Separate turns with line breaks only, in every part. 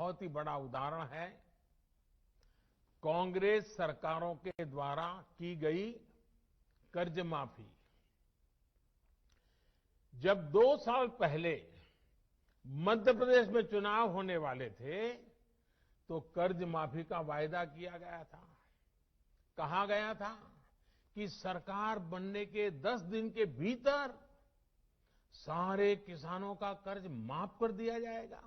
बहुत ही बड़ा उदाहरण है कांग्रेस सरकारों के द्वारा की गई कर्ज माफी। जब 2 साल पहले मध्य प्रदेश में चुनाव होने वाले थे तो कर्ज माफी का वायदा किया गया था। कहा गया था कि सरकार बनने के 10 दिन के भीतर सारे किसानों का कर्ज माफ कर दिया जाएगा।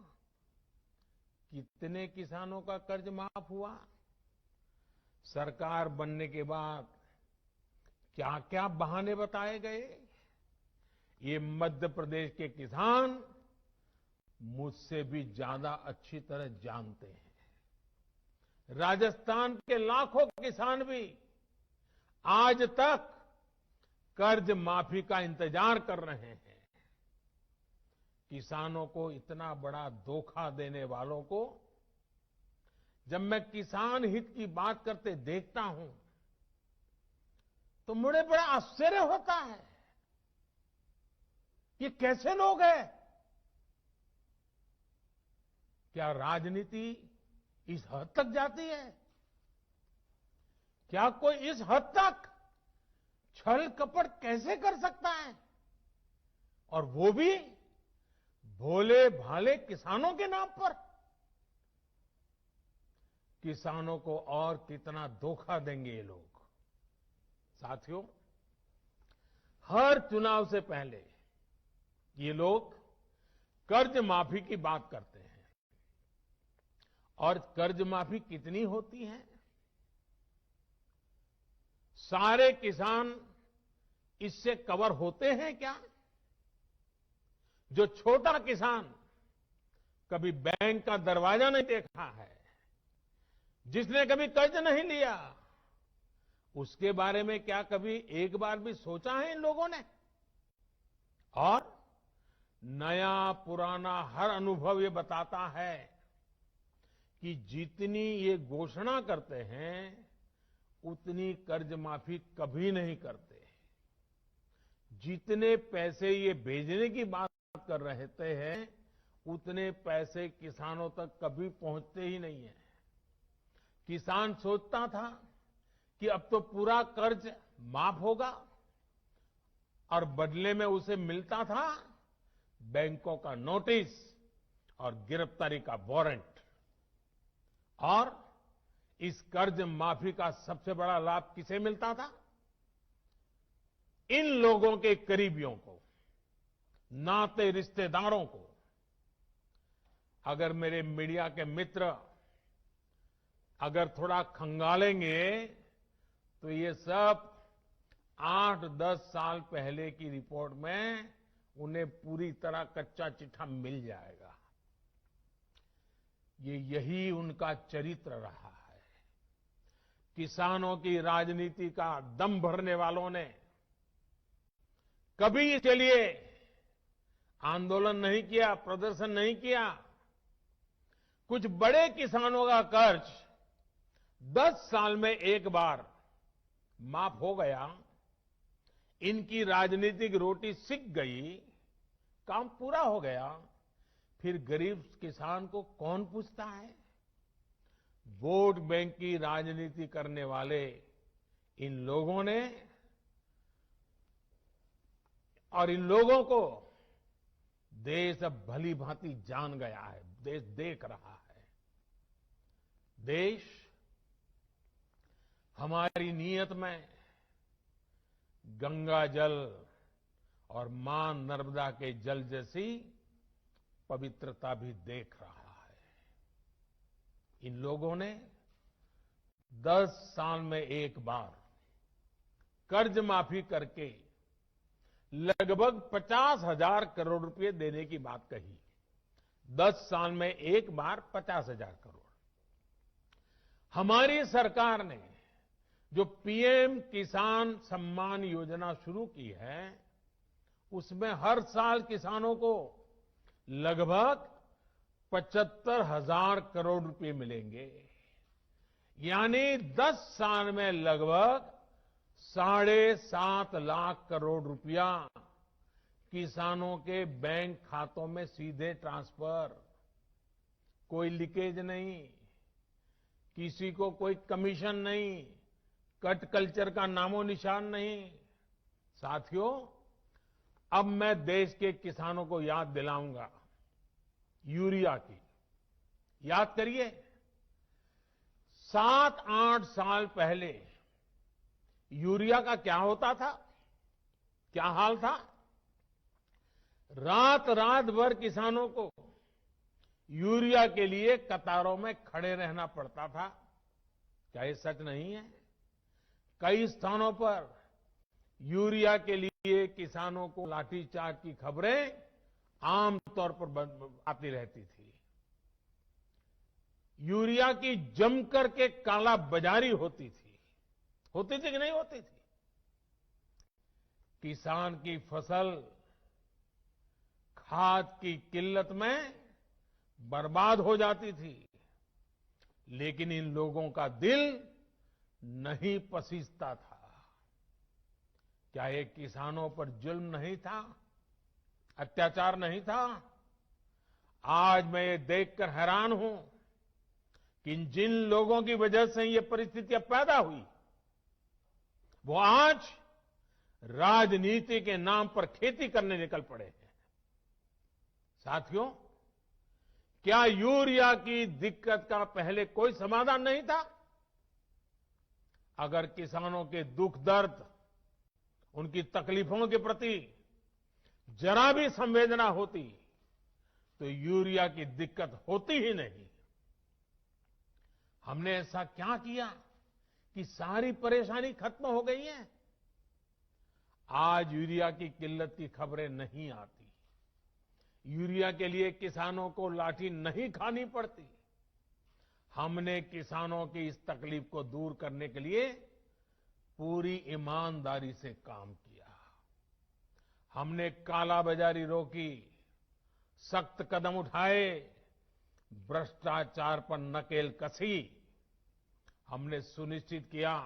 कितने किसानों का कर्ज माफ हुआ? सरकार बनने के बाद क्या क्या बहाने बताए गए, ये मध्य प्रदेश के किसान मुझसे भी ज्यादा अच्छी तरह जानते हैं। राजस्थान के लाखों किसान भी आज तक कर्ज माफी का इंतजार कर रहे हैं। किसानों को इतना बड़ा धोखा देने वालों को जब मैं किसान हित की बात करते देखता हूं तो मुझे बड़ा आश्चर्य होता है। ये कैसे लोग हैं? क्या राजनीति इस हद तक जाती है? क्या कोई इस हद तक छल कपट कैसे कर सकता है? और वो भी भोले भाले किसानों के नाम पर। किसानों को और कितना धोखा देंगे ये लोग। साथियों, हर चुनाव से पहले ये लोग कर्ज माफी की बात करते हैं। और कर्ज माफी कितनी होती है? सारे किसान इससे कवर होते हैं क्या? जो छोटा किसान कभी बैंक का दरवाजा नहीं देखा है, जिसने कभी कर्ज नहीं लिया, उसके बारे में क्या कभी एक बार भी सोचा है इन लोगों ने? और नया पुराना हर अनुभव ये बताता है कि जितनी ये घोषणा करते हैं उतनी कर्ज माफी कभी नहीं करते। जितने पैसे ये भेजने की बात कर रहे हैं उतने पैसे किसानों तक कभी पहुंचते ही नहीं है। किसान सोचता था कि अब तो पूरा कर्ज माफ होगा और बदले में उसे मिलता था बैंकों का नोटिस और गिरफ्तारी का वारंट। और इस कर्ज माफी का सबसे बड़ा लाभ किसे मिलता था? इन लोगों के करीबियों को, नाते रिश्तेदारों को। अगर मेरे मीडिया के मित्र अगर थोड़ा खंगालेंगे तो ये सब 8-10 साल पहले की रिपोर्ट में उन्हें पूरी तरह कच्चा चिट्ठा मिल जाएगा। यही उनका चरित्र रहा है। किसानों की राजनीति का दम भरने वालों ने कभी इसके लिए आंदोलन नहीं किया, प्रदर्शन नहीं किया। कुछ बड़े किसानों का कर्ज 10 साल में एक बार माफ हो गया, इनकी राजनीतिक रोटी सिक गई, काम पूरा हो गया। फिर गरीब किसान को कौन पूछता है? वोट बैंक की राजनीति करने वाले इन लोगों ने और इन लोगों को देश अब भली भांति जान गया है, देश देख रहा है। देश हमारी नीयत में गंगा जल और मां नर्मदा के जल जैसी पवित्रता भी देख रहा है। इन लोगों ने 10 साल में एक बार कर्ज माफी करके लगभग 50,000 करोड़ रुपए देने की बात कही। 10 साल में एक बार 50,000 करोड़। हमारी सरकार ने जो पीएम किसान सम्मान योजना शुरू की है, उसमें हर साल किसानों को लगभग 75,000 करोड़ रुपए मिलेंगे। यानी 10 साल में लगभग 7.5 लाख करोड़ रुपया किसानों के बैंक खातों में सीधे ट्रांसफर। कोई लीकेज नहीं, किसी को कोई कमीशन नहीं, कट कल्चर का नामो निशान नहीं। साथियों, अब मैं देश के किसानों को याद दिलाऊंगा यूरिया की। याद करिए, 7-8 साल पहले यूरिया का क्या होता था, क्या हाल था। रात रात भर किसानों को यूरिया के लिए कतारों में खड़े रहना पड़ता था। क्या ये सच नहीं है? कई स्थानों पर यूरिया के लिए किसानों को लाठीचार्ज की खबरें आमतौर पर आती रहती थी। यूरिया की जमकर के काला बाजारी होती थी कि नहीं होती थी? किसान की फसल खाद की किल्लत में बर्बाद हो जाती थी, लेकिन इन लोगों का दिल नहीं पसीजता था। क्या ये किसानों पर जुल्म नहीं था, अत्याचार नहीं था? आज मैं ये देखकर हैरान हूं कि जिन लोगों की वजह से ये परिस्थितियां पैदा हुई, वो आज राजनीति के नाम पर खेती करने निकल पड़े हैं। साथियों, क्या यूरिया की दिक्कत का पहले कोई समाधान नहीं था? अगर किसानों के दुख दर्द, उनकी तकलीफों के प्रति जरा भी संवेदना होती तो यूरिया की दिक्कत होती ही नहीं। हमने ऐसा क्या किया कि सारी परेशानी खत्म हो गई है? आज यूरिया की किल्लत की खबरें नहीं आती। यूरिया के लिए किसानों को लाठी नहीं खानी पड़ती। हमने किसानों की इस तकलीफ को दूर करने के लिए पूरी ईमानदारी से काम किया। हमने कालाबाजारी रोकी, सख्त कदम उठाए, भ्रष्टाचार पर नकेल कसी। हमने सुनिश्चित किया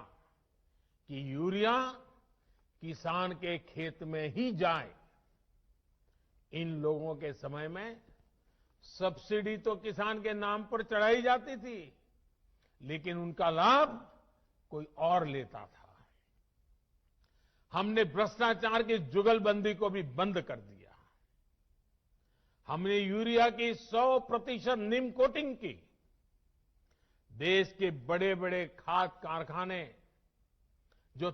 कि यूरिया किसान के खेत में ही जाए। इन लोगों के समय में सब्सिडी तो किसान के नाम पर चढ़ाई जाती थी, लेकिन उनका लाभ कोई और लेता था। हमने भ्रष्टाचार की जुगलबंदी को भी बंद कर दिया। हमने यूरिया की 100% नीम कोटिंग की। देश के बड़े बड़े खाद कारखाने जो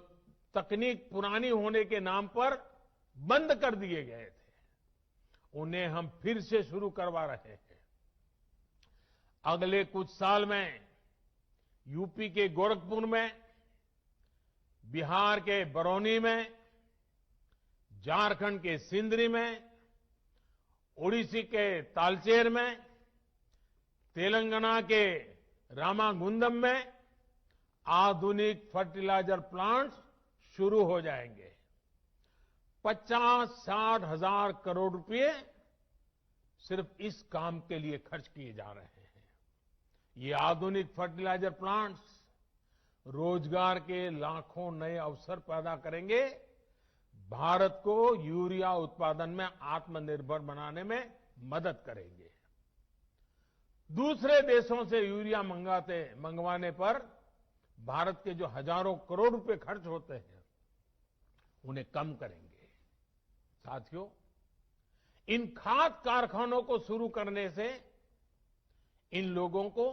तकनीक पुरानी होने के नाम पर बंद कर दिए गए थे, उन्हें हम फिर से शुरू करवा रहे हैं। अगले कुछ साल में यूपी के गोरखपुर में, बिहार के बरौनी में, झारखंड के सिंदरी में, ओडिशा के तालचेर में, तेलंगाना के रामागुंडम में आधुनिक फर्टिलाइजर प्लांट्स शुरू हो जाएंगे। 50-60 हजार करोड़ रुपए सिर्फ इस काम के लिए खर्च किए जा रहे हैं। ये आधुनिक फर्टिलाइजर प्लांट्स रोजगार के लाखों नए अवसर पैदा करेंगे, भारत को यूरिया उत्पादन में आत्मनिर्भर बनाने में मदद करेंगे। दूसरे देशों से यूरिया मंगवाने पर भारत के जो हजारों करोड़ रुपए खर्च होते हैं, उन्हें कम करेंगे। साथियों, इन खाद कारखानों को शुरू करने से इन लोगों को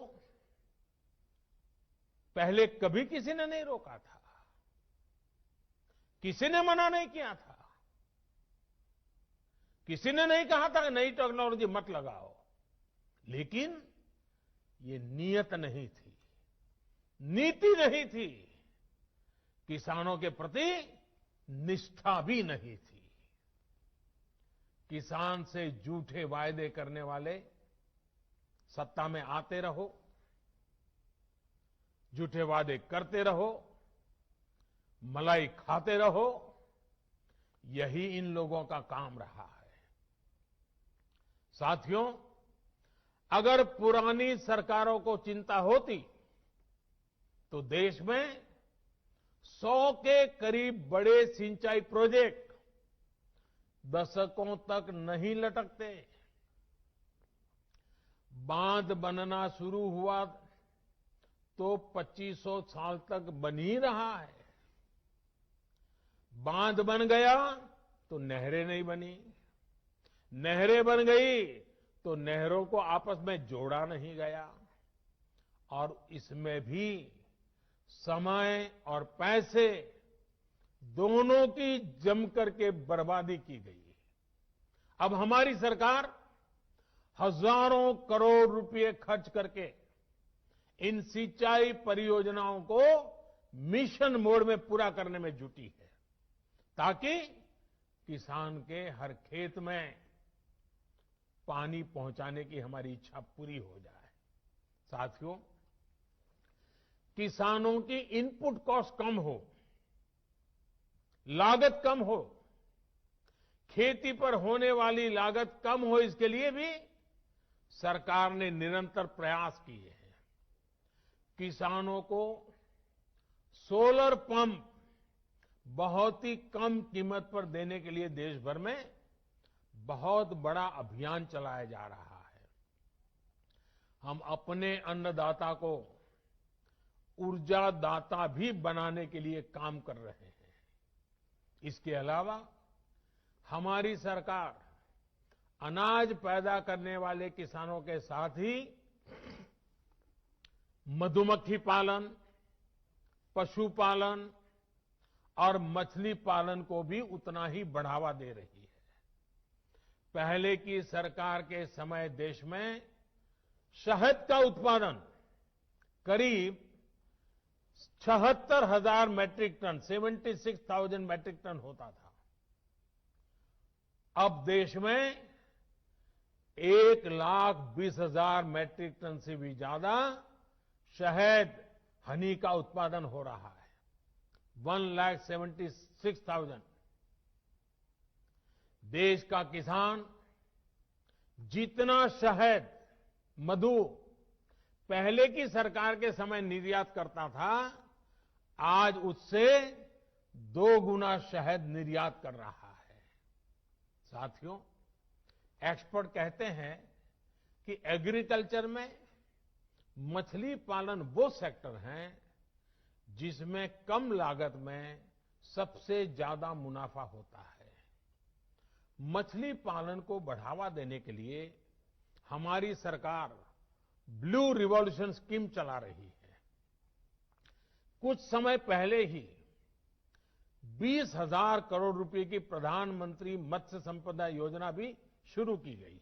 पहले कभी किसी ने नहीं रोका था, किसी ने मना नहीं किया था, किसी ने नहीं कहा था कि नई टेक्नोलॉजी मत लगाओ। लेकिन ये नियत नहीं थी, नीति नहीं थी, किसानों के प्रति निष्ठा भी नहीं थी। किसान से झूठे वायदे करने वाले सत्ता में आते रहो, झूठे वादे करते रहो, मलाई खाते रहो, यही इन लोगों का काम रहा है। साथियों, अगर पुरानी सरकारों को चिंता होती तो देश में 100 के करीब बड़े सिंचाई प्रोजेक्ट दशकों तक नहीं लटकते। बांध बनना शुरू हुआ तो 2500 साल तक बन ही रहा है। बांध बन गया तो नहरें नहीं बनी, नहरें बन गई तो नहरों को आपस में जोड़ा नहीं गया, और इसमें भी समय और पैसे दोनों की जमकर के बर्बादी की गई। अब हमारी सरकार हजारों करोड़ रुपए खर्च करके इन सिंचाई परियोजनाओं को मिशन मोड में पूरा करने में जुटी है, ताकि किसान के हर खेत में पानी पहुंचाने की हमारी इच्छा पूरी हो जाए। साथियों, किसानों की इनपुट कॉस्ट कम हो, लागत कम हो, खेती पर होने वाली लागत कम हो, इसके लिए भी सरकार ने निरंतर प्रयास किए हैं। किसानों को सोलर पंप बहुत ही कम कीमत पर देने के लिए देश भर में बहुत बड़ा अभियान चलाया जा रहा है। हम अपने अन्नदाता को ऊर्जा दाता भी बनाने के लिए काम कर रहे हैं। इसके अलावा हमारी सरकार अनाज पैदा करने वाले किसानों के साथ ही मधुमक्खी पालन, पशुपालन और मछली पालन को भी उतना ही बढ़ावा दे रही है। पहले की सरकार के समय देश में शहद का उत्पादन करीब 76,000 मैट्रिक टन, 76,000 मैट्रिक टन होता था। अब देश में 1,20,000 मैट्रिक टन से भी ज्यादा शहद, हनी का उत्पादन हो रहा है। 1,76,000। देश का किसान जितना शहद, मधु पहले की सरकार के समय निर्यात करता था, आज उससे 2 गुना शहद निर्यात कर रहा है। साथियों, एक्सपर्ट कहते हैं कि एग्रीकल्चर में मछली पालन वो सेक्टर है जिसमें कम लागत में सबसे ज्यादा मुनाफा होता है। मछली पालन को बढ़ावा देने के लिए हमारी सरकार ब्लू रिवॉल्यूशन स्कीम चला रही है। कुछ समय पहले ही 20,000 करोड़ रुपए की प्रधानमंत्री मत्स्य संपदा योजना भी शुरू की गई है।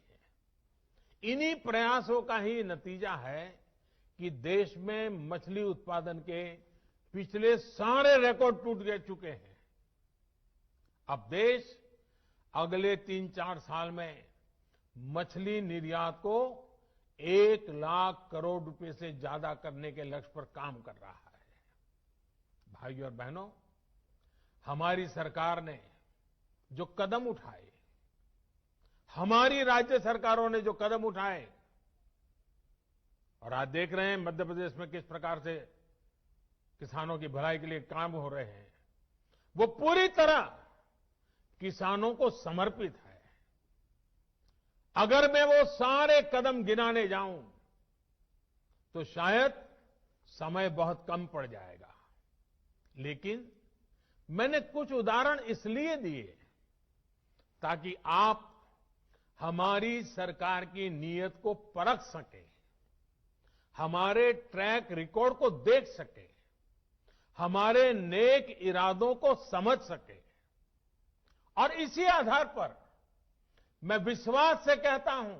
इन्हीं प्रयासों का ही नतीजा है कि देश में मछली उत्पादन के पिछले सारे रिकॉर्ड टूट चुके हैं। अब देश अगले 3-4 साल में मछली निर्यात को 1 लाख करोड़ रुपए से ज्यादा करने के लक्ष्य पर काम कर रहा है। भाइयों और बहनों, हमारी सरकार ने जो कदम उठाए, हमारी राज्य सरकारों ने जो कदम उठाए, और आज देख रहे हैं मध्य प्रदेश में किस प्रकार से किसानों की भलाई के लिए काम हो रहे हैं, वो पूरी तरह किसानों को समर्पित है। अगर मैं वो सारे कदम गिनाने जाऊं तो शायद समय बहुत कम पड़ जाएगा, लेकिन मैंने कुछ उदाहरण इसलिए दिए ताकि आप हमारी सरकार की नीयत को परख सकें, हमारे ट्रैक रिकॉर्ड को देख सकें, हमारे नेक इरादों को समझ सकें, और इसी आधार पर मैं विश्वास से कहता हूं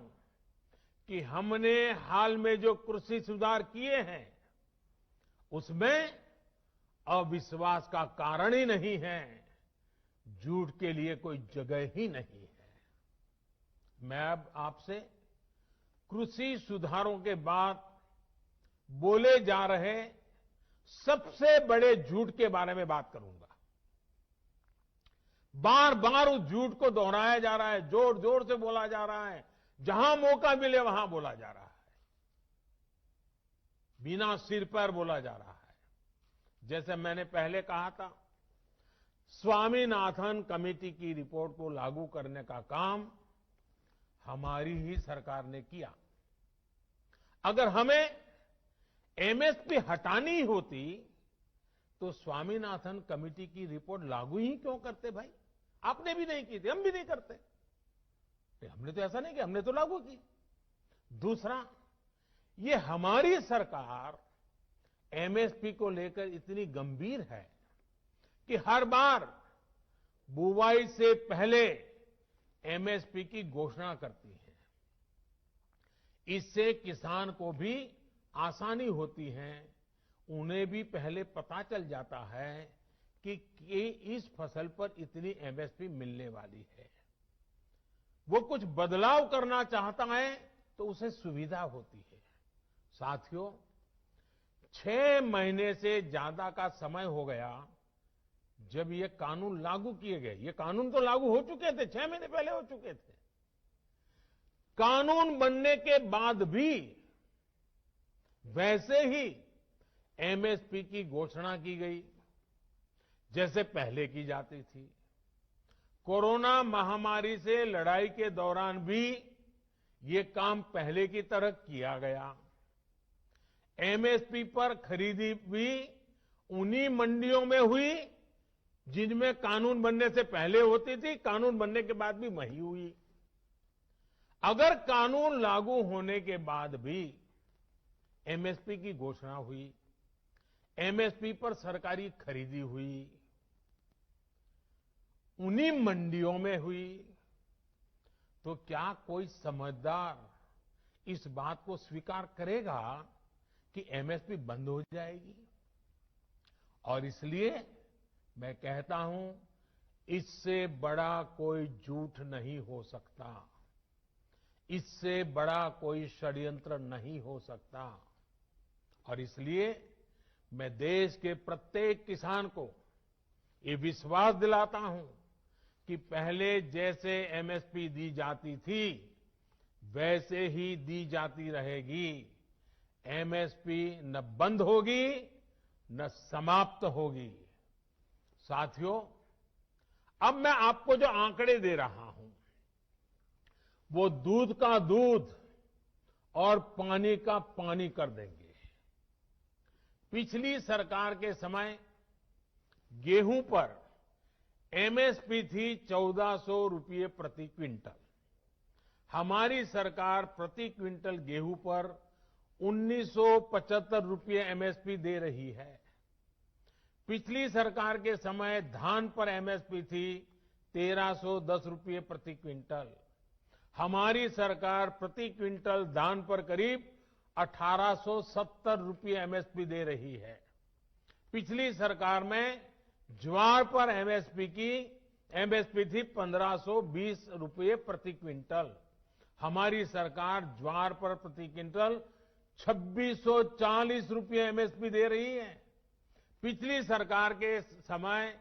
कि हमने हाल में जो कृषि सुधार किए हैं उसमें अविश्वास का कारण ही नहीं है, झूठ के लिए कोई जगह ही नहीं है। मैं अब आपसे कृषि सुधारों के बाद बोले जा रहे सबसे बड़े झूठ के बारे में बात करूंगा। बार बार उस झूठ को दोहराया जा रहा है, जोर जोर से बोला जा रहा है, जहां मौका मिले वहां बोला जा रहा है, बिना सिर पैर बोला जा रहा है। जैसे मैंने पहले कहा था, स्वामीनाथन कमेटी की रिपोर्ट को लागू करने का काम हमारी ही सरकार ने किया। अगर हमें एमएसपी हटानी होती तो स्वामीनाथन कमेटी की रिपोर्ट लागू ही क्यों करते भाई? आपने भी नहीं की थी, हम भी नहीं करते। हमने तो ऐसा नहीं किया, हमने तो लागू की। दूसरा, ये हमारी सरकार एमएसपी को लेकर इतनी गंभीर है कि हर बार बुवाई से पहले एमएसपी की घोषणा करती है। इससे किसान को भी आसानी होती है, उन्हें भी पहले पता चल जाता है कि इस फसल पर इतनी एमएसपी मिलने वाली है। वो कुछ बदलाव करना चाहता है तो उसे सुविधा होती है। साथियों, 6 महीने से ज्यादा का समय हो गया जब ये कानून लागू किए गए। ये कानून तो लागू हो चुके थे, 6 महीने पहले हो चुके थे। कानून बनने के बाद भी वैसे ही एमएसपी की घोषणा की गई जैसे पहले की जाती थी। कोरोना महामारी से लड़ाई के दौरान भी ये काम पहले की तरह किया गया। एमएसपी पर खरीदी भी उन्हीं मंडियों में हुई जिनमें कानून बनने से पहले होती थी, कानून बनने के बाद भी वही हुई। अगर कानून लागू होने के बाद भी एमएसपी की घोषणा हुई, एमएसपी पर सरकारी खरीदी हुई, उन्हीं मंडियों में हुई, तो क्या कोई समझदार इस बात को स्वीकार करेगा कि एमएसपी बंद हो जाएगी? और इसलिए मैं कहता हूं, इससे बड़ा कोई झूठ नहीं हो सकता, इससे बड़ा कोई षड्यंत्र नहीं हो सकता। और इसलिए मैं देश के प्रत्येक किसान को ये विश्वास दिलाता हूं कि पहले जैसे एमएसपी दी जाती थी वैसे ही दी जाती रहेगी। एमएसपी न बंद होगी न समाप्त होगी। साथियों, अब मैं आपको जो आंकड़े दे रहा हूं वो दूध का दूध और पानी का पानी कर देंगे। पिछली सरकार के समय गेहूं पर एमएसपी थी 1400 रुपये प्रति क्विंटल। हमारी सरकार प्रति क्विंटल गेहूं पर 1975 रुपये एमएसपी दे रही है। पिछली सरकार के समय धान पर एमएसपी थी 1310 रुपये प्रति क्विंटल। हमारी सरकार प्रति क्विंटल धान पर करीब 1870 रुपये एमएसपी दे रही है। पिछली सरकार में ज्वार पर एमएसपी थी 1520 रुपये प्रति क्विंटल। हमारी सरकार ज्वार पर प्रति क्विंटल 2640 रुपये एमएसपी दे रही है। पिछली सरकार के समय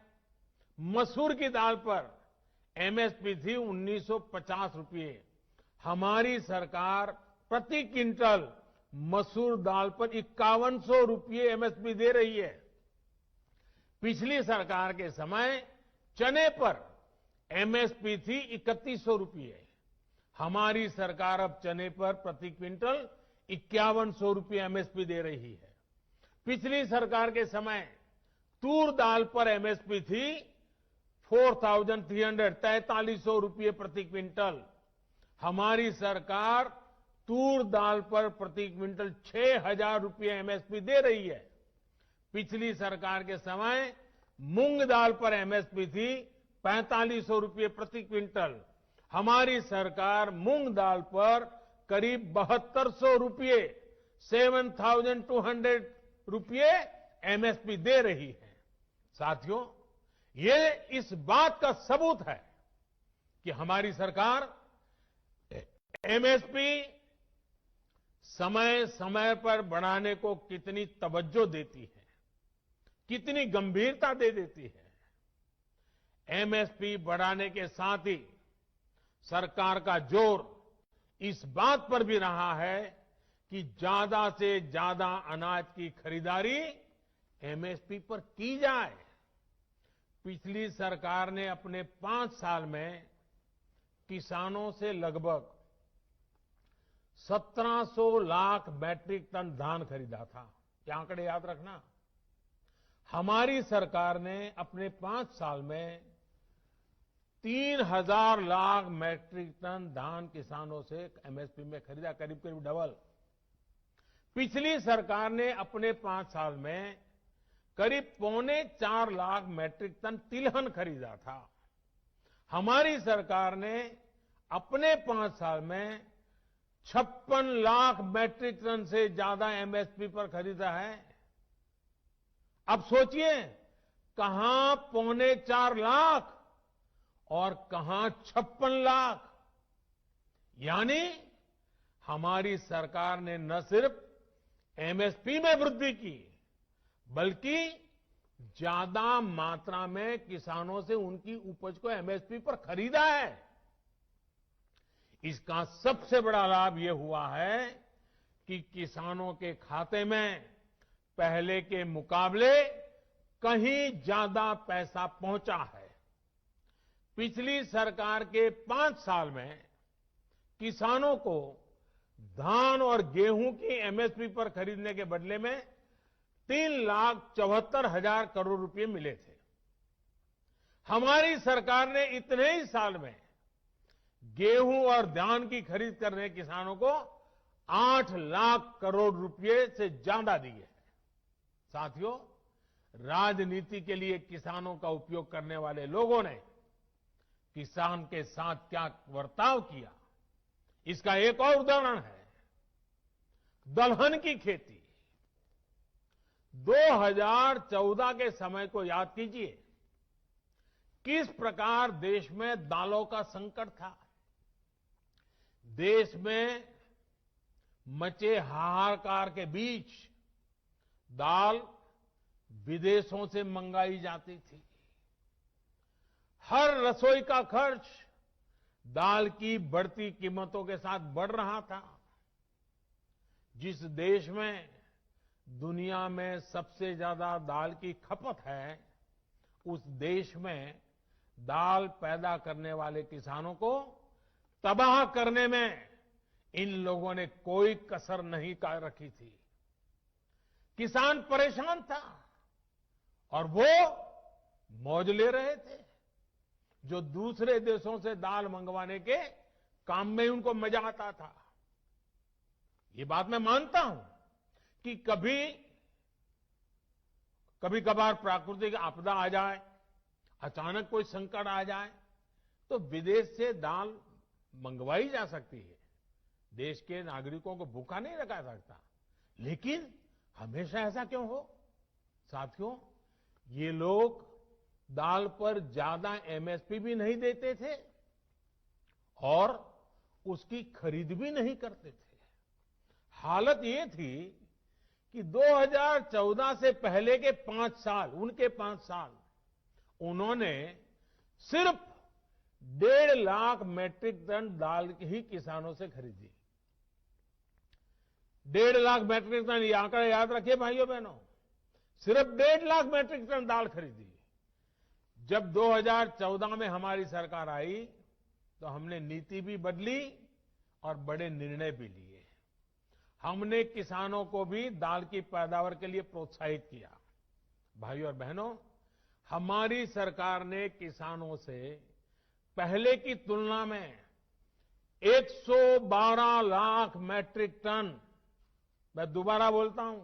मसूर की दाल पर एमएसपी थी 1950 रुपये। हमारी सरकार प्रति क्विंटल मसूर दाल पर 5100 रुपये एमएसपी दे रही है। पिछली सरकार के समय चने पर एमएसपी थी 3100 रुपये। हमारी सरकार अब चने पर प्रति क्विंटल 5100 रुपये एमएसपी दे रही है। पिछली सरकार के समय तूर दाल पर एमएसपी थी 4300 रुपये प्रति क्विंटल। हमारी सरकार तूर दाल पर प्रति क्विंटल 6000 रुपये एमएसपी दे रही है। पिछली सरकार के समय मूंग दाल पर एमएसपी थी 4500 रुपये प्रति क्विंटल। हमारी सरकार मूंग दाल पर करीब 7200 रुपये 7200 रुपये एमएसपी दे रही है। साथियों, ये इस बात का सबूत है कि हमारी सरकार एमएसपी समय समय पर बढ़ाने को कितनी तवज्जो देती है, कितनी गंभीरता दे देती है। एमएसपी बढ़ाने के साथ ही सरकार का जोर इस बात पर भी रहा है कि ज्यादा से ज्यादा अनाज की खरीदारी एमएसपी पर की जाए। पिछली सरकार ने अपने 5 साल में किसानों से लगभग 1700 लाख मैट्रिक टन धान खरीदा था। ये आंकड़े याद रखना। हमारी सरकार ने अपने 5 साल में 3000 लाख मैट्रिक टन धान किसानों से एमएसपी में खरीदा, करीब करीब डबल। पिछली सरकार ने अपने 5 साल में करीब 3.25 लाख मैट्रिक टन तिलहन खरीदा था। हमारी सरकार ने अपने 5 साल में 56 लाख मैट्रिक टन से ज्यादा एमएसपी पर खरीदा है। अब सोचिए, कहां 3.25 लाख और कहां 56 लाख। यानी हमारी सरकार ने न सिर्फ एमएसपी में वृद्धि की, बल्कि ज्यादा मात्रा में किसानों से उनकी उपज को एमएसपी पर खरीदा है। इसका सबसे बड़ा लाभ यह हुआ है कि किसानों के खाते में पहले के मुकाबले कहीं ज्यादा पैसा पहुंचा है। पिछली सरकार के 5 साल में किसानों को धान और गेहूं की एमएसपी पर खरीदने के बदले में 3,74,000 करोड़ रुपए मिले थे। हमारी सरकार ने इतने ही साल में गेहूं और धान की खरीद करने किसानों को 8 लाख करोड़ रुपए से ज्यादा दिए हैं। साथियों, राजनीति के लिए किसानों का उपयोग करने वाले लोगों ने किसान के साथ क्या बर्ताव किया, इसका एक और उदाहरण है दलहन की खेती। 2014 के समय को याद कीजिए, किस प्रकार देश में दालों का संकट था। देश में मचे हाहाकार के बीच दाल विदेशों से मंगाई जाती थी। हर रसोई का खर्च दाल की बढ़ती कीमतों के साथ बढ़ रहा था। जिस देश में दुनिया में सबसे ज्यादा दाल की खपत है, उस देश में दाल पैदा करने वाले किसानों को तबाह करने में इन लोगों ने कोई कसर नहीं रखी थी। किसान परेशान था और वो मौज ले रहे थे। जो दूसरे देशों से दाल मंगवाने के काम में उनको मजा आता था। ये बात मैं मानता हूं कि कभी कभार प्राकृतिक आपदा आ जाए, अचानक कोई संकट आ जाए, तो विदेश से दाल मंगवाई जा सकती है। देश के नागरिकों को भूखा नहीं रखा सकता। लेकिन हमेशा ऐसा क्यों हो? साथियों, ये लोग दाल पर ज्यादा एमएसपी भी नहीं देते थे और उसकी खरीद भी नहीं करते थे। हालत ये थी कि 2014 से पहले के 5 साल, उनके 5 साल, उन्होंने सिर्फ 1.5 लाख मैट्रिक टन दाल ही किसानों से खरीदी। 1.5 लाख मैट्रिक टन, ये आंकड़ा याद रखिए भाइयों बहनों। सिर्फ 1.5 लाख मैट्रिक टन दाल खरीदी। जब 2014 में हमारी सरकार आई तो हमने नीति भी बदली और बड़े निर्णय भी लिए। हमने किसानों को भी दाल की पैदावार के लिए प्रोत्साहित किया। भाइयों और बहनों, हमारी सरकार ने किसानों से पहले की तुलना में 112 लाख मैट्रिक टन, मैं दोबारा बोलता हूं,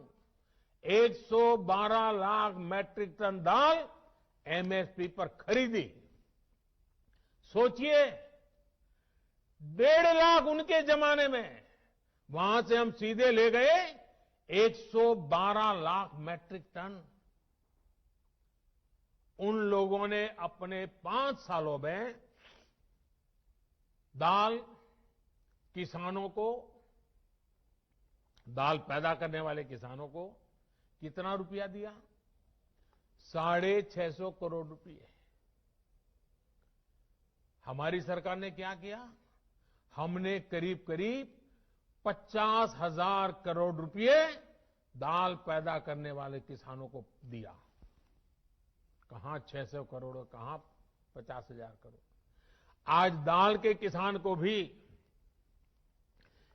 112 लाख मैट्रिक टन दाल एमएसपी पर खरीदी। सोचिए, 1.5 लाख उनके जमाने में, वहां से हम सीधे ले गए 112 लाख मैट्रिक टन। उन लोगों ने अपने 5 सालों में दाल किसानों को, दाल पैदा करने वाले किसानों को कितना रुपया दिया? 650 करोड़ रुपए। हमारी सरकार ने क्या किया? हमने करीब करीब 50,000 करोड़ रुपए दाल पैदा करने वाले किसानों को दिया। कहां 600 करोड़, कहां 50,000 करोड़। आज दाल के किसान को भी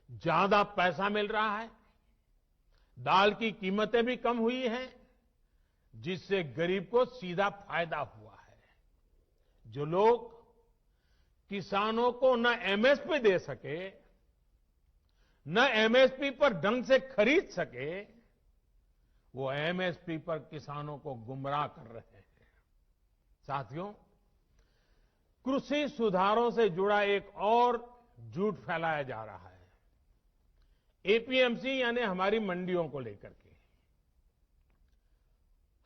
ज्यादा पैसा मिल रहा है, दाल की कीमतें भी कम हुई हैं, जिससे गरीब को सीधा फायदा हुआ है। जो लोग किसानों को न एमएसपी दे सके, न एमएसपी पर ढंग से खरीद सके, वो एमएसपी पर किसानों को गुमराह कर रहे हैं। साथियों, कृषि सुधारों से जुड़ा एक और झूठ फैलाया जा रहा है, एपीएमसी यानी हमारी मंडियों को लेकर के।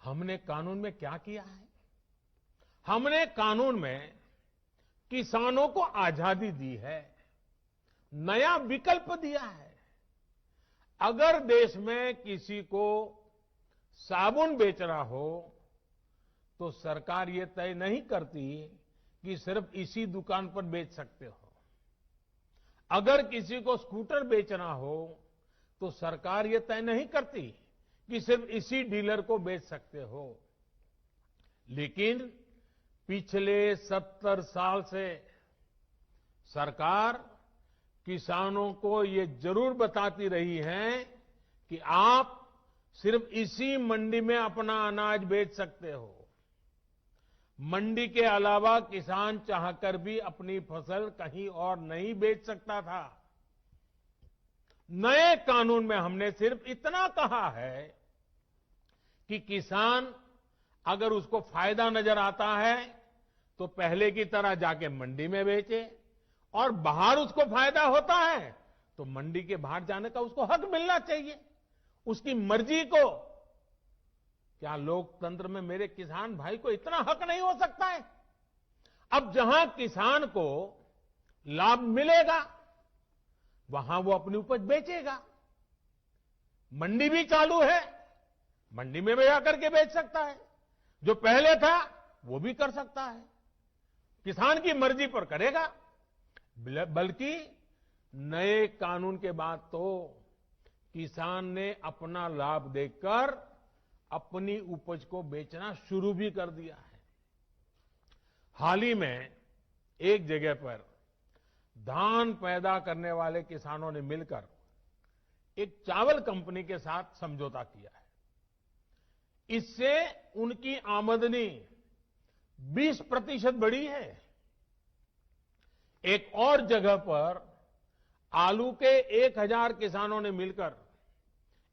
हमने कानून में क्या किया है? हमने कानून में किसानों को आजादी दी है, नया विकल्प दिया है। अगर देश में किसी को साबुन बेचना हो तो सरकार ये तय नहीं करती कि सिर्फ इसी दुकान पर बेच सकते हो। अगर किसी को स्कूटर बेचना हो तो सरकार ये तय नहीं करती कि सिर्फ इसी डीलर को बेच सकते हो। लेकिन पिछले 70 साल से सरकार किसानों को ये जरूर बताती रही है कि आप सिर्फ इसी मंडी में अपना अनाज बेच सकते हो। मंडी के अलावा किसान चाहकर भी अपनी फसल कहीं और नहीं बेच सकता था। नए कानून में हमने सिर्फ इतना कहा है कि किसान अगर उसको फायदा नजर आता है तो पहले की तरह जाके मंडी में बेचे, और बाहर उसको फायदा होता है तो मंडी के बाहर जाने का उसको हक मिलना चाहिए, उसकी मर्जी को। क्या लोकतंत्र में मेरे किसान भाई को इतना हक नहीं हो सकता है? अब जहां किसान को लाभ मिलेगा वहां वो अपनी उपज बेचेगा। मंडी भी चालू है, मंडी में भी जाकर के बेच सकता है। जो पहले था वो भी कर सकता है, किसान की मर्जी पर करेगा। बल्कि नए कानून के बाद तो किसान ने अपना लाभ देखकर अपनी उपज को बेचना शुरू भी कर दिया है। हाल ही में एक जगह पर धान पैदा करने वाले किसानों ने मिलकर एक चावल कंपनी के साथ समझौता किया है। इससे उनकी आमदनी 20% बढ़ी है। एक और जगह पर आलू के 1000 किसानों ने मिलकर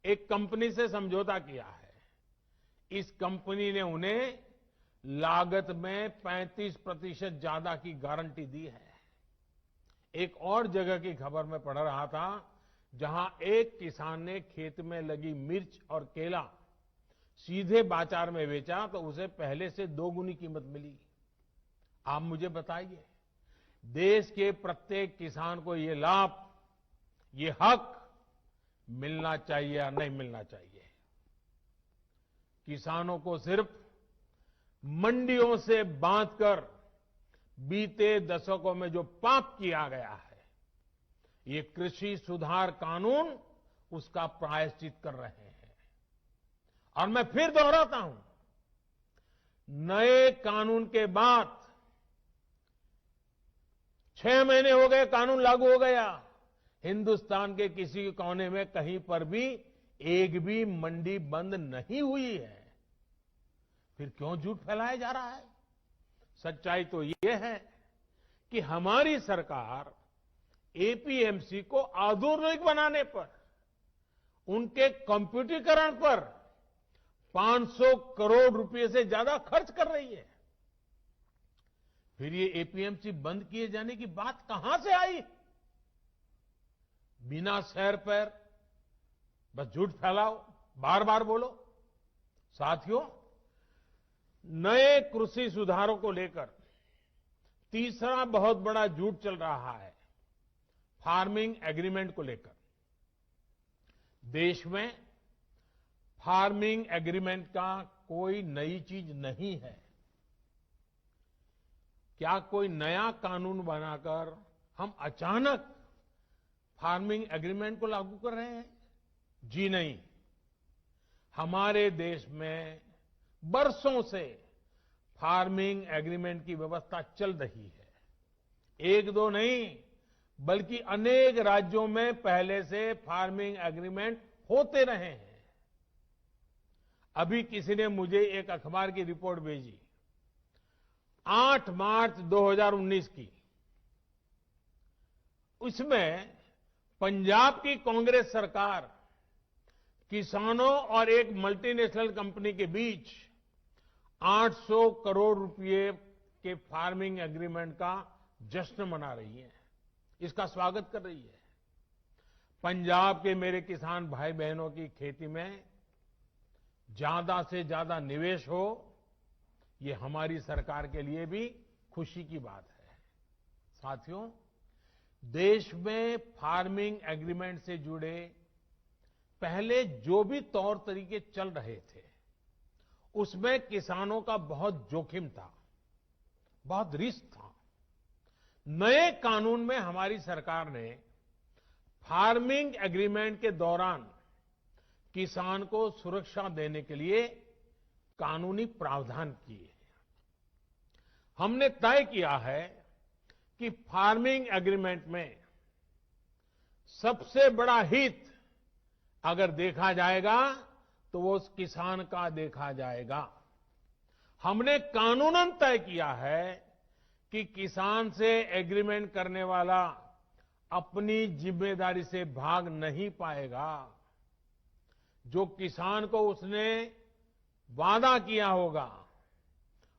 एक कंपनी से समझौता किया है। इस कंपनी ने उन्हें लागत में 35% ज्यादा की गारंटी दी है। एक और जगह की खबर में पढ़ रहा था, जहां एक किसान ने खेत में लगी मिर्च और केला सीधे बाजार में बेचा तो उसे पहले से 2 गुनी कीमत मिली। आप मुझे बताइए, देश के प्रत्येक किसान को ये लाभ, ये हक मिलना चाहिए या नहीं मिलना चाहिए? किसानों को सिर्फ मंडियों से बांधकर बीते दशकों में जो पाप किया गया है, ये कृषि सुधार कानून उसका प्रायश्चित कर रहे हैं। और मैं फिर दोहराता हूं, नए कानून के बाद 6 महीने हो गए, कानून लागू हो गया, हिंदुस्तान के किसी कोने में कहीं पर भी एक भी मंडी बंद नहीं हुई है। फिर क्यों झूठ फैलाया जा रहा है? सच्चाई तो ये है कि हमारी सरकार एपीएमसी को आधुनिक बनाने पर, उनके कंप्यूटरीकरण पर 500 करोड़ रुपए से ज्यादा खर्च कर रही है। फिर ये एपीएमसी बंद किए जाने की बात कहां से आई? बिना सैर पैर बस झूठ फैलाओ, बार बार बोलो। साथियों, नए कृषि सुधारों को लेकर तीसरा बहुत बड़ा झूठ चल रहा है, फार्मिंग एग्रीमेंट को लेकर। देश में फार्मिंग एग्रीमेंट का कोई नई चीज नहीं है। क्या कोई नया कानून बनाकर हम अचानक फार्मिंग एग्रीमेंट को लागू कर रहे हैं? जी नहीं। हमारे देश में बरसों से फार्मिंग एग्रीमेंट की व्यवस्था चल रही है। 1-2 नहीं, बल्कि अनेक राज्यों में पहले से फार्मिंग एग्रीमेंट होते रहे हैं। अभी किसी ने मुझे एक अखबार की रिपोर्ट भेजी 8 मार्च 2019 की। उसमें पंजाब की कांग्रेस सरकार किसानों और एक मल्टीनेशनल कंपनी के बीच 800 करोड़ रुपए के फार्मिंग एग्रीमेंट का जश्न मना रही है, इसका स्वागत कर रही है। पंजाब के मेरे किसान भाई बहनों की खेती में ज्यादा से ज्यादा निवेश हो, ये हमारी सरकार के लिए भी खुशी की बात है। साथियों, देश में फार्मिंग एग्रीमेंट से जुड़े पहले जो भी तौर तरीके चल रहे थे, उसमें किसानों का बहुत जोखिम था, बहुत रिस्क था। नए कानून में हमारी सरकार ने फार्मिंग एग्रीमेंट के दौरान किसान को सुरक्षा देने के लिए कानूनी प्रावधान किए हैं। हमने तय किया है कि फार्मिंग एग्रीमेंट में सबसे बड़ा हित अगर देखा जाएगा तो वो उस किसान का देखा जाएगा। हमने कानूनन तय किया है कि किसान से एग्रीमेंट करने वाला अपनी जिम्मेदारी से भाग नहीं पाएगा। जो किसान को उसने वादा किया होगा,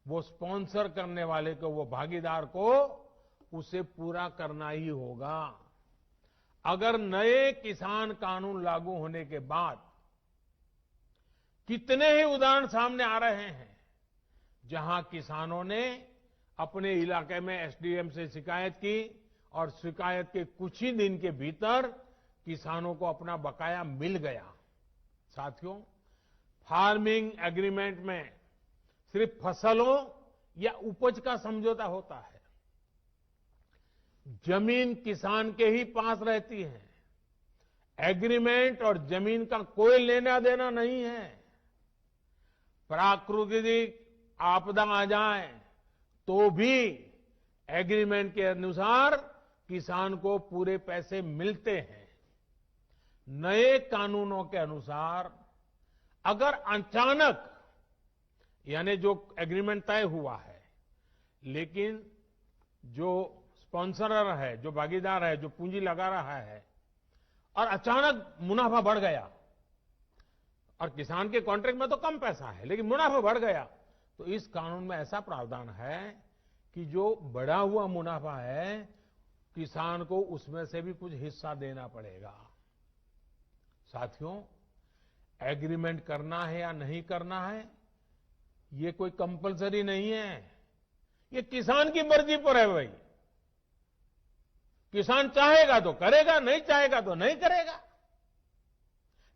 वो स्पॉन्सर करने वाले को, वो भागीदार को उसे पूरा करना ही होगा। अगर नए किसान कानून लागू होने के बाद कितने ही उदाहरण सामने आ रहे हैं जहां किसानों ने अपने इलाके में एसडीएम से शिकायत की और शिकायत के कुछ ही दिन के भीतर किसानों को अपना बकाया मिल गया। साथियों, फार्मिंग एग्रीमेंट में सिर्फ फसलों या उपज का समझौता होता है। जमीन किसान के ही पास रहती है। एग्रीमेंट और जमीन का कोई लेना देना नहीं है। प्राकृतिक आपदा आ जाए तो भी एग्रीमेंट के अनुसार किसान को पूरे पैसे मिलते हैं। नए कानूनों के अनुसार अगर अचानक, यानी जो एग्रीमेंट तय हुआ है, लेकिन जो स्पॉन्सरर है, जो भागीदार है, जो पूंजी लगा रहा है, और अचानक मुनाफा बढ़ गया, और किसान के कॉन्ट्रैक्ट में तो कम पैसा है लेकिन मुनाफा बढ़ गया, तो इस कानून में ऐसा प्रावधान है कि जो बढ़ा हुआ मुनाफा है, किसान को उसमें से भी कुछ हिस्सा देना पड़ेगा। साथियों, एग्रीमेंट करना है या नहीं करना है, ये कोई कंपलसरी नहीं है। ये किसान की मर्जी पर है भाई। किसान चाहेगा तो करेगा, नहीं चाहेगा तो नहीं करेगा।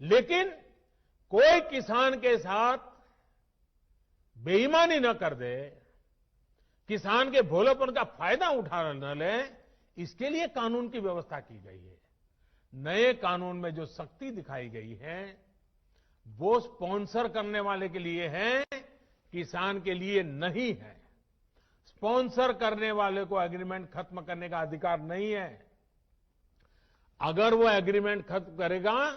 लेकिन कोई किसान के साथ बेईमानी न कर दे, किसान के भोलेपन का फायदा उठा न ले, इसके लिए कानून की व्यवस्था की गई है। नए कानून में जो सख्ती दिखाई गई है वो स्पॉन्सर करने वाले के लिए है, किसान के लिए नहीं है। स्पॉन्सर करने वाले को एग्रीमेंट खत्म करने का अधिकार नहीं है। अगर वो एग्रीमेंट खत्म करेगा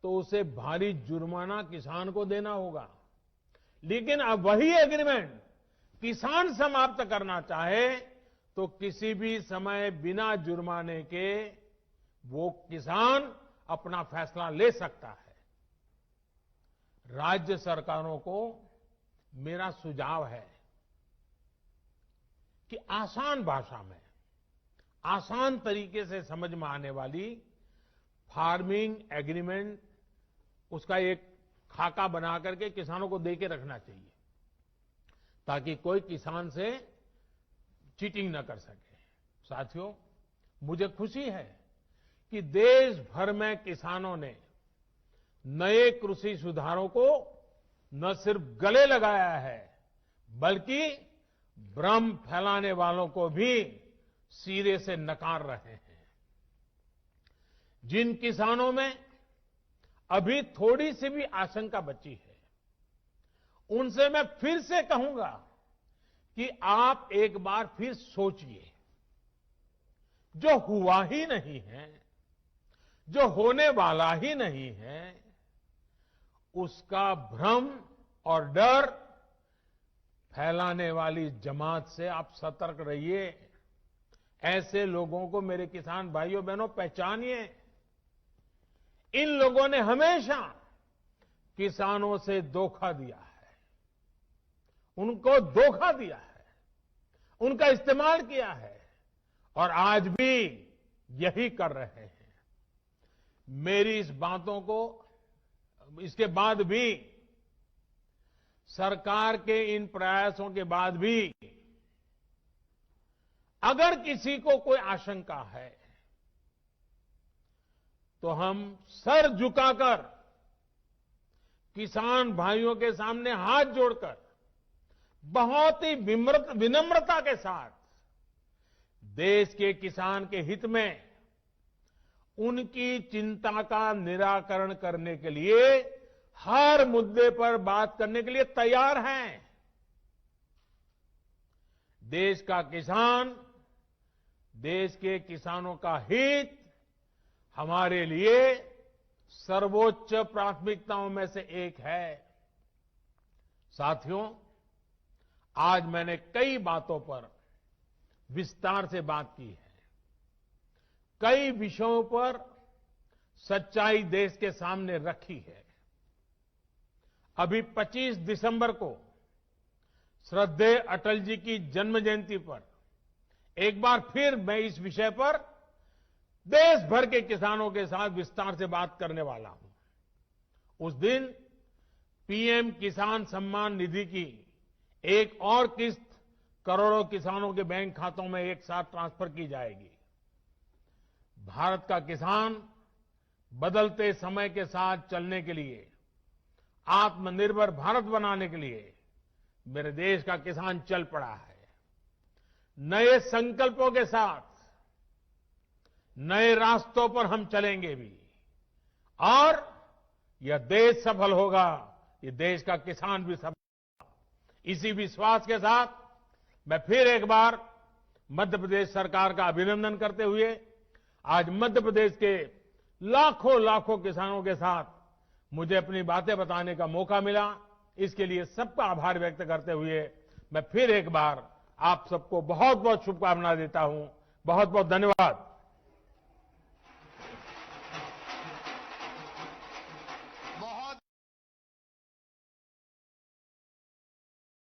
तो उसे भारी जुर्माना किसान को देना होगा। लेकिन अब वही एग्रीमेंट किसान समाप्त करना चाहे तो किसी भी समय बिना जुर्माने के वो किसान अपना फैसला ले सकता है। राज्य सरकारों को मेरा सुझाव है कि आसान भाषा में, आसान तरीके से समझ में आने वाली फार्मिंग एग्रीमेंट, उसका एक खाका बना करके किसानों को दे के रखना चाहिए ताकि कोई किसान से चीटिंग न कर सके। साथियों, मुझे खुशी है कि देश भर में किसानों ने नए कृषि सुधारों को न सिर्फ गले लगाया है, बल्कि भ्रम फैलाने वालों को भी सिरे से नकार रहे हैं। जिन किसानों में अभी थोड़ी सी भी आशंका बची है, उनसे मैं फिर से कहूंगा कि आप एक बार फिर सोचिए जो हुआ ही नहीं है, जो होने वाला ही नहीं है, उसका भ्रम और डर फैलाने वाली जमात से आप सतर्क रहिए। ऐसे लोगों को मेरे किसान भाइयों बहनों पहचानिए। इन लोगों ने हमेशा किसानों से धोखा दिया है, उनको धोखा दिया है, उनका इस्तेमाल किया है और आज भी यही कर रहे हैं। मेरी इस बातों को, इसके बाद भी, सरकार के इन प्रयासों के बाद भी अगर किसी को कोई आशंका है तो हम सर झुकाकर किसान भाइयों के सामने हाथ जोड़कर बहुत ही विनम्रता के साथ देश के किसान के हित में उनकी चिंता का निराकरण करने के लिए हर मुद्दे पर बात करने के लिए तैयार हैं। देश का किसान, देश के किसानों का हित हमारे लिए सर्वोच्च प्राथमिकताओं में से एक है। साथियों, आज मैंने कई बातों पर विस्तार से बात की है। कई विषयों पर सच्चाई देश के सामने रखी है। अभी 25 दिसंबर को श्रद्धेय अटल जी की जन्म जयंती पर एक बार फिर मैं इस विषय पर देश भर के किसानों के साथ विस्तार से बात करने वाला हूं। उस दिन पीएम किसान सम्मान निधि की एक और किस्त करोड़ों किसानों के बैंक खातों में एक साथ ट्रांसफर की जाएगी। भारत का किसान बदलते समय के साथ चलने के लिए, आत्मनिर्भर भारत बनाने के लिए मेरे देश का किसान चल पड़ा है। नए संकल्पों के साथ नए रास्तों पर हम चलेंगे भी और यह देश सफल होगा, ये देश का किसान भी सफल होगा। इसी विश्वास के साथ मैं फिर एक बार मध्य प्रदेश सरकार का अभिनंदन करते हुए आज मध्य प्रदेश के लाखों लाखों किसानों के साथ मुझे अपनी बातें बताने का मौका मिला, इसके लिए सबका आभार व्यक्त करते हुए मैं फिर एक बार आप सबको बहुत बहुत शुभकामनाएं देता हूं। बहुत बहुत धन्यवाद।